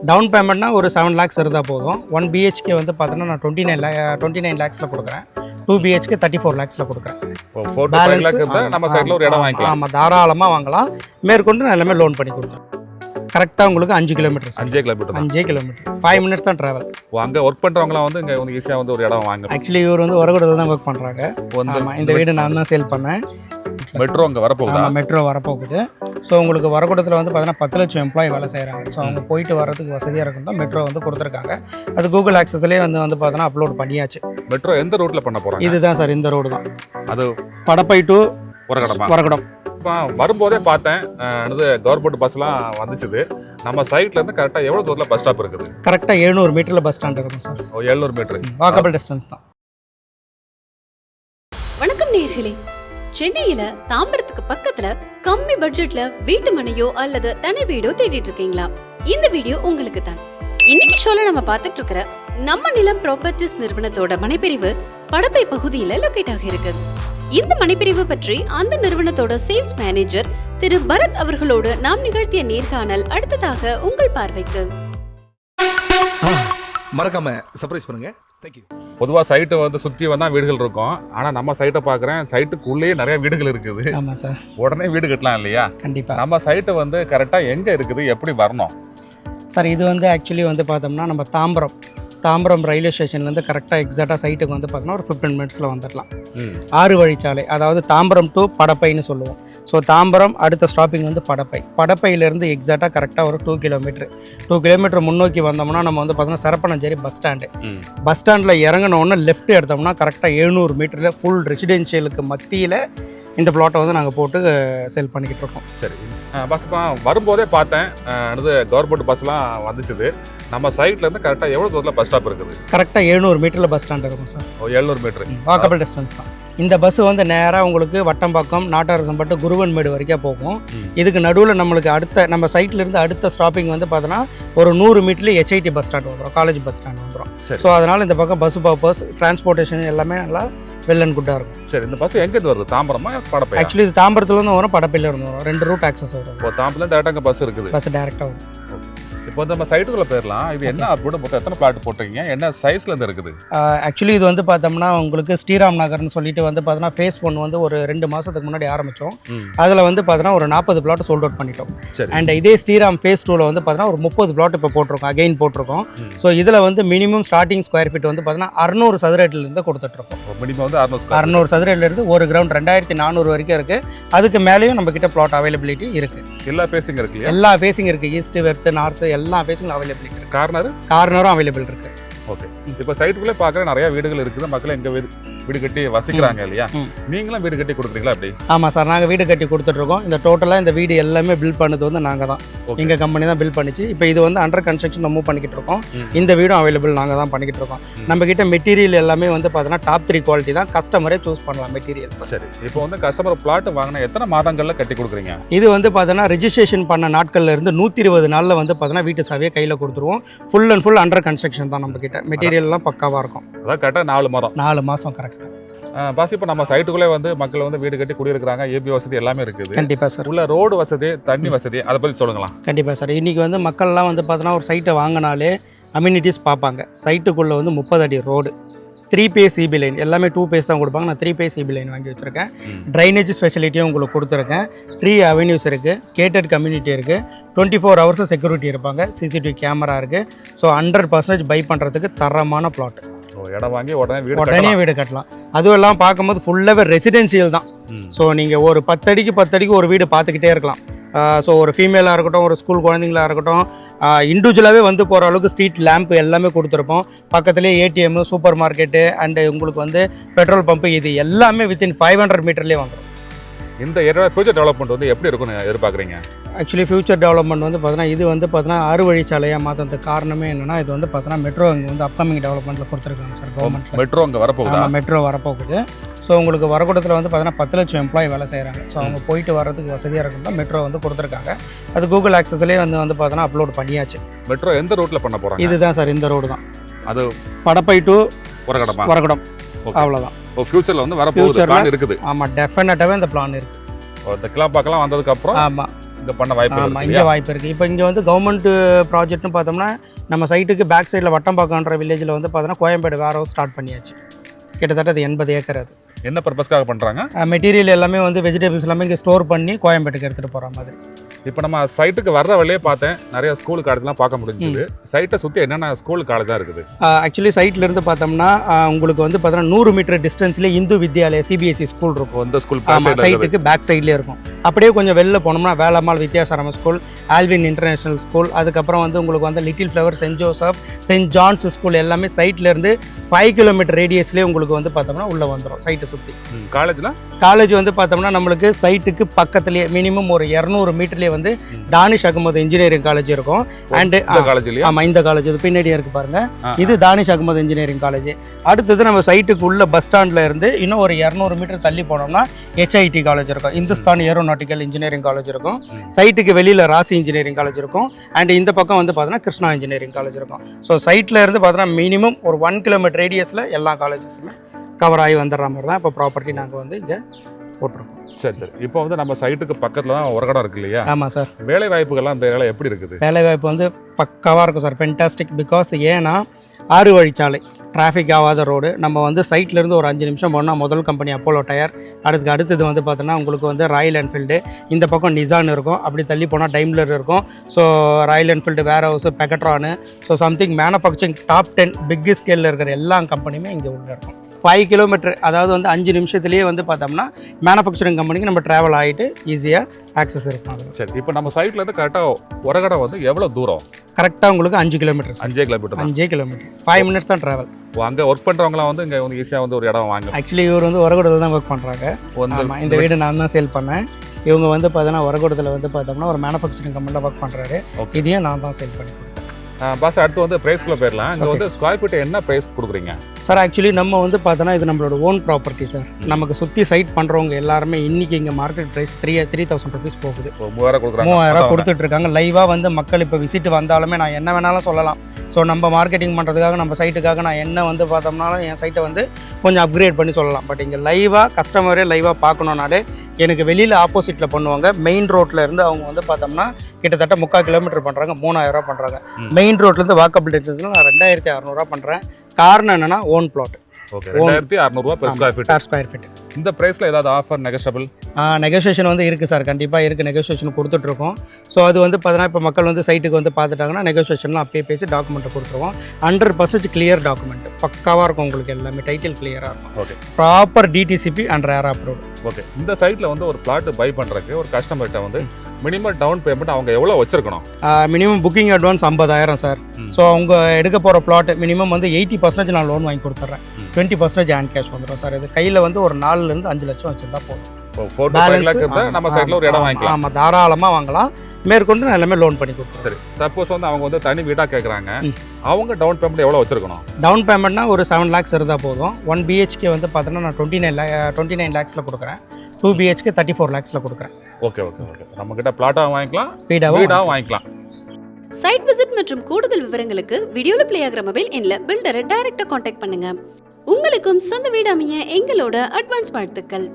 Down பேமெண்ட்னா ஒரு 7 lakhs இருந்தால் போதும். 1 BHK வந்து பார்த்தோன்னா நான் 29 lakhஸில் கொடுக்குறேன். 2 BHK 34 lakhஸில் கொடுக்குறேன். 45 lakh இருந்தா நம்ம சைடில் ஒரு இடம் வாங்கிக்கலாம். ஆமாம், தாராளமாக வாங்கலாம். மேற்கொண்டு நான் எல்லாமே லோன் பண்ணி கொடுத்துறேன். கரெக்டாக உங்களுக்கு 5 கிலோமீட்டர். 5 கிலோமீட்டர் 5 கிலோமீட்டர் 5 minutes தான் ட்ராவல். அங்கே ஒர்க் பண்ணுறவங்களாம் வந்து இங்கே வந்து ஈஸியாக வந்து ஒரு இடம் வாங்க. ஆக்சுவலி இவர் வந்து வரக்கூடாது தான் ஒர்க் பண்ணுறாங்க. இந்த வீடு நான் தான் சேல் பண்ணேன். மெட்ரோ அங்கே வரப்போகுது. மெட்ரோ வரப்போகுது. ஸோ உங்களுக்கு வரக்கூடத்தில் வந்து பார்த்தீங்கன்னா 10 லட்சம் எம்ப்ளாயி வேலை செய்கிறாங்க. ஸோ அவங்க போயிட்டு வரதுக்கு வசதியாக இருக்கும் தான் மெட்ரோ வந்து கொடுத்துருக்காங்க. அது கூகுள் ஆக்சஸ்லேயே வந்து பார்த்தீங்கன்னா அப்லோட் பண்ணியாச்சு. மெட்ரோ எந்த ரூட்டில் பண்ண போகிறாங்க? இதுதான் சார், இந்த ரோடு தான். அது படப்பை டு வரகடம். வரும்போதே பார்த்தேன் கவர்மெண்ட் பஸ்லாம் வந்துச்சுது. நம்ம சைட்லேருந்து கரெக்டாக எவ்வளோ தூரத்தில் பஸ் ஸ்டாப் இருக்குது? கரெக்டாக 700 மீட்டரில் பஸ் ஸ்டாண்ட் இருக்கும் சார். 700 மீட்டர் வாக்கபிள் டிஸ்டன்ஸ் தான். வணக்கம் நேயர்களே, சென்னையில தாம்பரத்துக்கு பக்கத்துல கம்மி பட்ஜெட்ல வீட்டு மனையோ அல்லது தனி வீடோ தேடிட்டு இருக்கீங்களா? இந்த வீடியோ உங்களுக்கு தான். இன்னைக்கு ஷோல நம்ம பார்த்துட்டு இருக்கிற நம்ம நிலம் ப்ராப்பர்ட்டிஸ் நிறுவனத்தோட மனைப்பிரிவு படப்பை பகுதியில லொகேட் ஆகி இருக்கு. இந்த மனைப்பிரிவு பற்றி அந்த நிறுவனத்தோட சேல்ஸ் மேனேஜர் திரு பரத் அவர்களோடு நாம் நிகழ்த்திய நேர்காணல் அடுத்ததாக உங்கள் பார்வைக்கு. மறக்காம சர்ப்ரைஸ் பண்ணுங்க. தேங்க்யூ. பொதுவாக சைட்டை வந்து சுற்றி வந்தால் வீடுகள் இருக்கும். ஆனால் நம்ம சைட்டை பார்க்குறேன், சைட்டுக்குள்ளேயே நிறைய வீடுகள் இருக்குது. ஆமாம் சார், உடனே வீடு கட்டலாம் இல்லையா? கண்டிப்பாக. நம்ம சைட்டை வந்து கரெக்டாக எங்கே இருக்குது, எப்படி வரணும் சார்? இது வந்து ஆக்சுவலி வந்து பார்த்தோம்னா நம்ம தாம்பரம் ரயில்வே ஸ்டேஷன்லேருந்து கரெக்டாக எக்ஸாக்டாக சைட்டுக்கு வந்து பார்த்தோம்னா ஒரு 15 minutesல வந்துடலாம். 6 வழிச்சாலை, அதாவது தாம்பரம் டு படப்பைன்னு சொல்லுவோம். ஸோ தாம்பரம் அடுத்த ஸ்டாப்பிங் வந்து படப்பையிலேருந்து எக்ஸாக்டாக கரெக்டாக ஒரு 2 கிலோமீட்டர் முன்னோக்கி வந்தோம்னா நம்ம வந்து பார்த்தோம்னா சரப்பனஞ்சேரி பஸ் ஸ்டாண்டில் இறங்கினோன்னு லெஃப்ட் எடுத்தோம்னா கரெக்டாக 700 மீட்டரில் ஃபுல் ரெசிடென்ஷியலுக்கு மத்தியில் இந்த பிளாட்டை வந்து நாங்கள் போட்டு சேல் பண்ணிக்கிட்டு இருக்கோம். சரி, பஸ் வரும்போதே பார்த்தேன் கவர்மெண்ட் பஸ்லாம் வந்துச்சுது. நம்ம சைட்லேருந்து கரெக்டாக எவ்வளோ தூரத்தில் பஸ் ஸ்டாப் இருக்குது? கரெக்டாக 700 மீட்டரில் பஸ் ஸ்டாண்ட் இருக்கும் சார். 700 மீட்டர் வாக்கபிள் டிஸ்டன்ஸ் தான். இந்த பஸ் வந்து நேராக உங்களுக்கு வட்டம்பாக்கம், நாட்டாரசம்பட்டு, குருவன்மேடு வரைக்கும் போகும். இதுக்கு நடுவில் நம்மளுக்கு நம்ம சைட்லேருந்து அடுத்த ஸ்டாப்பிங் வந்து பார்த்தோன்னா ஒரு 100 மீட்டர்லேயே HIT பஸ் ஸ்டாண்ட் வந்துடும், காலேஜ் பஸ் ஸ்டாண்ட் வந்துடும். ஸோ அதனால் இந்த பக்கம் பஸ் பர்பஸ் டிரான்ஸ்போர்ட்டேஷன் எல்லாமே நல்லா வெல் அண்ட் குட்டாக இருக்கும். சரி, இந்த பஸ் எங்கேருந்து வருது? தாம்பரமா படப்பை? ஆக்சுவலி இது தாம்பரத்துலேருந்து வரும், படப்பையிலேருந்து வரும். 2 ரூட் ஆக்சஸ் வரும். தாம்பரத்தில் டேரக்டாக அங்கே பஸ் இருக்குது. பஸ் டேரெக்டாக வரும். இப்போ வந்து நம்ம சைட்டுக்குள்ளே போயிடலாம். இது என்ன அப்படின்னு மொத்தம் எத்தனை பிளாட் போட்டிருக்கீங்க? என்ன சைஸ்லேருந்து இருக்குது? ஆக்சுவலி இது வந்து பார்த்தோம்னா உங்களுக்கு ஸ்ரீராம் நகர்னு சொல்லிட்டு வந்து பார்த்தோன்னா ஃபேஸ் 1 வந்து ஒரு 2 மாதத்துக்கு முன்னாடி ஆரம்பித்தோம். அதில் வந்து பார்த்தோன்னா ஒரு 40 பிளாட் சோல்ட் அவுட் பண்ணிட்டோம். அண்ட் இதே ஸ்ரீராம் ஃபேஸ் 2ல் வந்து பார்த்தோன்னா ஒரு 30 பிளாட் இப்போ போட்டிருக்கோம். ஸோ இதில் வந்து மினிமம் ஸ்டார்டிங் ஸ்கொயர் ஃபீட் வந்து பார்த்தோன்னா 600 சதுரடியிலேருந்து கொடுத்துட்ருக்கோம். மினிமம் வந்து 600 சதுரடியிலேருந்து ஒரு கிரவுண்ட் 2400 வரைக்கும் இருக்குது. அதுக்கு மேலேயும் நம்ம கிட்ட பிளாட் அவைலபிலிட்டி இருக்குது. எல்லா ஃபேஸிங் இருக்குது. எல்லா ஃபேஸிங் இருக்குது. ஈஸ்ட், வெஸ்ட், நார்த் எல்லா ஃபேஸிங் அவைலபிலிட்டி இருக்குது. கார்னரும் அவைலபிள் இருக்குது. ஓகே, இப்போ சைட்டுக்குள்ளே பார்க்குற நிறைய வீடுகள் இருக்குது. மக்கள் எங்கள் வீடு கட்டி வசிக்கிறாங்க இல்லையா? நீங்களும் வீடு கட்டி கொடுக்குறீங்களா? அப்படி? ஆமாம் சார், நாங்கள் வீடு கட்டி கொடுத்துட்ருக்கோம். இந்த டோட்டலாக இந்த வீடு எல்லாமே பில்ட் பண்ணது வந்து நாங்கள் தான், எங்கள் கம்பெனி தான் பில்ட் பண்ணிச்சு. இப்போ இது வந்து அண்டர் கன்ஸ்ட்ரக்ஷன் மூவ் பண்ணிக்கிட்டு இருக்கோம். இந்த வீடும் அவைலபிள் நாங்கள் தான் பண்ணிக்கிட்டு இருக்கோம். நம்ம கிட்ட மெட்டீரியல் எல்லாமே வந்து பார்த்தோன்னா டாப் 3 குவாலிட்டி தான். கஸ்டமரே சூஸ் பண்ணலாம் மெட்டீரியல்ஸ். சரி, இப்போ வந்து கஸ்டமர் பிளாட் வாங்கினா எத்தனை மாதங்களில் கட்டி கொடுக்குறீங்க? இது வந்து பார்த்தோன்னா ரெஜிஸ்ட்ரேஷன் பண்ண நாட்கள்ல இருந்து 120 நாளில் வந்து பார்த்தோன்னா வீட்டு சாவியை கையில் கொடுத்துருவோம். Full and full under construction தான். நம்ம கிட்ட மெட்டீரியல்லாம் பக்காவாக இருக்கும். அதான் கரெக்டாக 4 மாதம் கரெக்டாக. பாஸ், இப்போ நம்ம சைட்டுக்குள்ளே வந்து மக்கள் வந்து வீடு கட்டி குடியிருக்கிறாங்க. ஏபி வசதி எல்லாமே இருக்குது. கண்டிப்பாக சார். உள்ள ரோடு வசதி, தண்ணி வசதி, அதை பற்றி சொல்லுங்களா? கண்டிப்பாக சார். இன்றைக்கி வந்து மக்கள்லாம் வந்து பார்த்தோன்னா ஒரு சைட்டை வாங்கினாலே அம்யூனிட்டிஸ் பார்ப்பாங்க. சைட்டுக்குள்ளே வந்து 30 அடி ரோடு, 3 பேஸ் CB லைன், எல்லாமே 2 பேஸ் தான் கொடுப்பாங்க. நான் 3 பேஸ் CB லைன் வாங்கி வச்சுருக்கேன். ட்ரைனேஜ் ஃபெசிலிட்டியும் உங்களுக்கு கொடுத்துருக்கேன். 3 அவென்யூஸ் இருக்குது, கேட்டட் கம்யூனிட்டி இருக்குது, 24 hours செக்யூரிட்டி இருப்பாங்க, CCTV கேமரா இருக்குது. ஸோ 100% பை பண்ணுறதுக்கு தரமான பிளாட். இடம் வாங்கி உடனே வீடு கட்டலாம். அதுவும் எல்லாம் பார்க்கும்போது ஃபுல்லாகவே ரெசிடென்சியல் தான். ஸோ நீங்கள் ஒரு 10 அடிக்கு ஒரு வீடு பார்த்துக்கிட்டே இருக்கலாம். ஸோ ஒரு ஃபீமேலாக இருக்கட்டும், ஒரு ஸ்கூல் குழந்தைங்களாக இருக்கட்டும், இண்டிவிஜுவலாகவே வந்து போகிற அளவுக்கு ஸ்ட்ரீட் லேம்ப் எல்லாமே கொடுத்துருப்போம். பக்கத்துலேயே ATM, சூப்பர் மார்க்கெட்டு அண்டு உங்களுக்கு வந்து பெட்ரோல் பம்பு, இது எல்லாமே வித்தின் 500 மீட்டர்லேயே வந்துடும். இந்த ஏரியாவில் ஃபியூச்சர் டெவலப்மெண்ட் வந்து எப்படி இருக்குன்னு எதிர்பார்க்குறீங்க? ஆக்சுவலி ஃபியூச்சர் டெவலப்மெண்ட் வந்து பார்த்தோன்னா இது வந்து பார்த்தோன்னா 6 வழிச்சாலையாக மாற்றதுக்கு காரணமே என்னென்னா, இது வந்து பார்த்தோன்னா மெட்ரோ இங்கே வந்து அப்கமிங் டெவலப்மெண்ட்டில் கொடுத்துருக்காங்க சார் கவர்மெண்ட். மெட்ரோ அங்கே வரப்போகுது. மெட்ரோ வரப்போகுது. ஸோ உங்களுக்கு வரக்கூடத்தில் வந்து பார்த்தோன்னா 10 லட்சம் எம்ப்ளாயி வேலை செய்கிறாங்க. ஸோ அவங்க போயிட்டு வரதுக்கு வசதியாக இருக்கும் தான் மெட்ரோ வந்து கொடுத்துருக்காங்க. அது கூகுள் ஆக்சஸ்லேயே வந்து பார்த்தோன்னா அப்லோட் பண்ணியாச்சு. மெட்ரோ எந்த ரூட்டில் பண்ண போகிறாங்க? இதுதான் சார், இந்த ரோடு தான். அது படப்பை டு வரகடம். அவ்வளோதான். இப்போ ஃபியூச்சரில் வந்து வரப்போகுது, பிளான் இருக்குது. ஆமாம், டெஃபினட்டாகவே இந்த பிளான் இருக்குது. இந்த கிளாப்பாக்கெல்லாம் வந்ததுக்கப்புறம் ஆமாம் இங்க பண்ண வாய்ப்பு ஆமாம், இருக்கு இங்கே வாய்ப்பு இருக்குது. இப்போ இங்கே வந்து கவர்மெண்ட் ப்ராஜெக்ட்னு பார்த்தோம்னா நம்ம சைட்டுக்கு பேக் சைடில் வட்டம்பாக்கன்ற வில்லேஜில் வந்து பார்த்தோன்னா கோயம்பேடு வேர் ஹவுஸ் ஸ்டார்ட் பண்ணியாச்சு. கிட்டத்தட்ட அது 80 ஏக்கர். அது என்ன பர்பஸ்க்காக பண்றாங்க? மெட்டீரியல் எல்லாமே வந்து வெஜிடபிள்ஸ் எல்லாமே இங்கே ஸ்டோர் பண்ணி கோயம்பேட்டுக்கு எடுத்துகிட்டு போகிற மாதிரி. இப்போ நம்ம சைட்டுக்கு வர்ற வழியே பார்த்தேன் நிறைய ஸ்கூல் காலேஜ்லாம் பார்க்க முடிஞ்சுது. சைட்டை சுற்றி என்னென்ன ஸ்கூல் காலேஜ் தான் இருக்குது? ஆக்சுவலி சைட்லேருந்து பார்த்தோம்னா உங்களுக்கு வந்து பார்த்தோன்னா 100 மீட்டர் டிஸ்டன்ஸ்லேயே இந்து வித்யாலயா சிபிஎஸ்சி ஸ்கூல் இருக்கும். இந்த ஸ்கூல் சைட்டுக்கு பேக் சைட்லேயே இருக்கும். அப்படியே கொஞ்சம் வெளில போனோம்னா Velammal Vidyasharam school, Alwin international school, அதுக்கப்புறம் வந்து உங்களுக்கு வந்து little flower, saint Joseph, saint John's school எல்லாமே சைட்லேருந்து 5 கிலோமீட்டர் ரேடியஸ்லேயே உங்களுக்கு வந்து பார்த்தோம்னா உள்ளே வந்துடும் சைட்டை சுற்றி. காலேஜ் வந்து பார்த்தோம்னா நம்மளுக்கு சைட்டுக்கு பக்கத்துலேயே மினிமம் ஒரு 200 மீட்டர்லேயே வந்து தானிஷ் அகமது இன்ஜினியரிங் காலேஜ் இருக்கும். அண்ட் ஆமாம், இந்த காலேஜ் இது பின்னாடியே இருக்கு பாருங்க, இது தானிஷ் அகமது இன்ஜினியரிங் காலேஜ். அடுத்தது நம்ம சைட்டுக்கு உள்ள பஸ் ஸ்டாண்ட்ல இருந்து இன்னும் ஒரு 200 மீட்டர் தள்ளி போனோம்னா HIT காலேஜ் இருக்கும், இந்துஸ்தான் ஏரோநாட்டிக்கல் இன்ஜினியரிங் காலேஜ் இருக்கும். சைட்டுக்கு வெளியில் ராசி இன்ஜினியரிங் காலேஜ் இருக்கும். அண்ட் இந்த பக்கம் வந்து பார்த்தோன்னா கிருஷ்ணா இன்ஜினியரிங் காலேஜ் இருக்கும். ஸோ சைட்டில் இருந்து பார்த்தோன்னா மினிமம் ஒரு 1 கிலோமீட்டர் ரேடியஸில் எல்லா காலேஜஸுமே கவர் ஆகி வந்துடுற மாதிரி தான் இப்போ ப்ராப்பர்ட்டி நாங்கள் வந்து இங்கே போட்டிருக்கோம். சரி. இப்போ வந்து நம்ம சைட்டுக்கு பக்கத்தில் தான் ஒரு இடம் இருக்கு இல்லையா? ஆமாம் சார். வேலை வாய்ப்புகள்லாம் இந்த வேலை எப்படி இருக்குது? வேலை வாய்ப்பு வந்து பக்காவாக இருக்கும் சார், ஃபென்டாஸ்டிக். பிகாஸ் ஏன்னா 6 வழிச்சாலை, டிராஃபிக் ஆகாத ரோடு. நம்ம வந்து சைட்லேருந்து ஒரு 5 நிமிஷம் போனால் முதல் கம்பெனி அப்போலோ டயர், அடுத்தது வந்து பார்த்தோன்னா உங்களுக்கு வந்து ராயல் என்ஃபீல்டு, இந்த பக்கம் நிசான் இருக்கும், அப்படி தள்ளி போனால் டைம்லர் இருக்கும். So Royal Enfield, warehouse, Pegatron, so something manufacturing top 10 big ஸ்கேலில் இருக்கிற எல்லா கம்பெனியுமே இங்கே உள்ள இருக்கும். 5 கிலோமீட்டர், அதாவது வந்து 5 நிமிஷத்துலேயே வந்து பார்த்தோம்னா மேனுஃபேக்சரிங் கம்பெனிக்கு நம்ம ட்ராவல் ஆகிட்டு ஈஸியாக ஆக்சஸ் இருக்கும். சரி, இப்போ நம்ம சைட்லேருந்து கரெக்டாக உரகடை வந்து எவ்வளோ தூரம்? கரெக்டாக உங்களுக்கு 5 கிலோமீட்டர். 5 கிலோமீட்டர் 5 மினிட்ஸ் தான் ட்ராவல். அங்கே ஒர்க் பண்ணுறவங்களாம் வந்து இங்கே வந்து ஈஸியாக வந்து ஒரு இடம் வாங்க. ஆக்சுவலி இவர் வந்து உரகுடத்தில் தான் ஒர்க் பண்ணுறாங்க. இந்த வீடு நான் தான் சேல் பண்ணேன். இவங்க வந்து பார்த்தோன்னா உரகுடத்தில் வந்து பார்த்தோம்னா ஒரு மேனுஃபேக்சரிங் கம்பெனியில் ஒர்க் பண்ணுறாரு. இதையும் நான் தான் சேல் பண்ணி கொடுத்தேன். பாஸ், அடுத்து வந்து ப்ரைஸ்க்குள்ளே போயிடலாம். இங்கே வந்து ஸ்கொயர் ஃபீட் என்ன ப்ரைஸ் கொடுக்குறீங்க சார்? ஆக்சுவலி நம்ம வந்து பார்த்தோன்னா இது நம்மளோட ஓன் ப்ராப்பர்ட்டி சார். நமக்கு சுற்றி சைட் பண்ணுறவங்க எல்லாருமே இன்றைக்கி இங்கே மார்க்கெட் ப்ரைஸ் 3,000 ருபீஸ் போகுது. 3000 கொடுத்துட்ருக்காங்க. லைவாக வந்து மக்கள் இப்போ விசிட் வந்தாலுமே நான் என்ன வேணாலும் சொல்லலாம். ஸோ நம்ம மார்க்கெட்டிங் பண்ணுறதுக்காக நம்ம சைட்டுக்காக நான் என்ன வந்து பார்த்தோம்னாலும் என் சைட்டை வந்து கொஞ்சம் அப்கிரேட் பண்ணி சொல்லலாம். பட் இங்கே லைவாக கஸ்டமரே லைவாக பார்க்கணுன்னாலே எனக்கு வெளியில் ஆப்போசிட்டில் பண்ணுவாங்க. மெயின் ரோட்டில் இருந்து அவங்க வந்து பார்த்தோம்னா கிட்டத்தட்ட 3/4 கிலோமீட்டர் பண்ணுறாங்க, 3000 ரூபா பண்ணுறாங்க. மெயின் ரோட்லேருந்து வாக்கபிள் டிஸ்டன்ஸில் நான் 2600 பண்ணுறேன். காரணம் என்னென்னா own flat. Okay, 2600 per square feet. இந்த பிரைஸில் ஏதாவது ஆஃபர் நெகோஷியபிள்? நெகோஷியேஷன் வந்து இருக்குது சார், கண்டிப்பாக இருக்குது. நெகோஷியேஷன் கொடுத்துட்ருக்கோம். ஸோ அது வந்து பார்த்தீங்கன்னா இப்போ மக்கள் வந்து சைட்டுக்கு வந்து பார்த்துட்டாங்கன்னா நெகோஷியேஷன்லாம் அப்பயே பேசி டாக்குமெண்ட்டை கொடுத்துருவோம். 100% கிளியர் டாக்குமெண்ட் பக்காவாக இருக்கும். உங்களுக்கு எல்லாமே டைட்டில் கிளியராக இருக்கும். Okay, proper DTCP and rare approved. Okay, இந்த சைட்டில் வந்து ஒரு பிளாட் பை பண்ணுறதுக்கு ஒரு கஸ்டமர்கிட்ட வந்து மினிமம் டவுன் பேமெண்ட் அவங்க எவ்வளோ வச்சிருக்கணும்? Minimum booking advance 50,000 sir. So அவங்க எடுக்க போகிற பிளாட் மினிமம் வந்து 80% நான் லோன் வாங்கி கொடுத்துட்றேன். 20% ஹேண்ட் கேஷ் வந்துடும் சார். இது கையில் வந்து ஒரு 4-5 லட்சம் வச்சுருந்தா போதும். நம்ம சைடில் ஒரு இடம் வாங்கிக்கலாம். ஆமாம், தாராளமாக வாங்கலாம். மேற்கொண்டு நான் எல்லாமே லோன் பண்ணி கொடுத்துருவேன். சரி, சப்போஸ் வந்து அவங்க வந்து தனி வீடாக கேட்குறாங்க, அவங்க டவுன் பேமெண்ட் எவ்வளோ வச்சிருக்கணும்? டவுன் பேமெண்ட்னா ஒரு 7 lakhs இருந்தால் போதும். 1 BHK வந்து பார்த்தோன்னா நான் 29 lakhsல கொடுக்குறேன். 2 BHK 34 lakhsல கொடுக்குறேன். ஓகே, நம்ம கிட்ட பிளாட்டாக வாங்கிக்கலாம், வீடாகவும் வாங்கிக்கலாம். சைட் விசிட் மற்றும் கூடுதல் விவரங்களுக்கு வீடியோல ப்ளே ஆகிற மொபைல் எண்ணில் பில்டரை டைரக்டா கான்டாக்ட் பண்ணுங்க. உங்களுக்கும் சொந்த வீடு அமைய எங்களோட அட்வான்ஸ் வாழ்த்துக்கள்.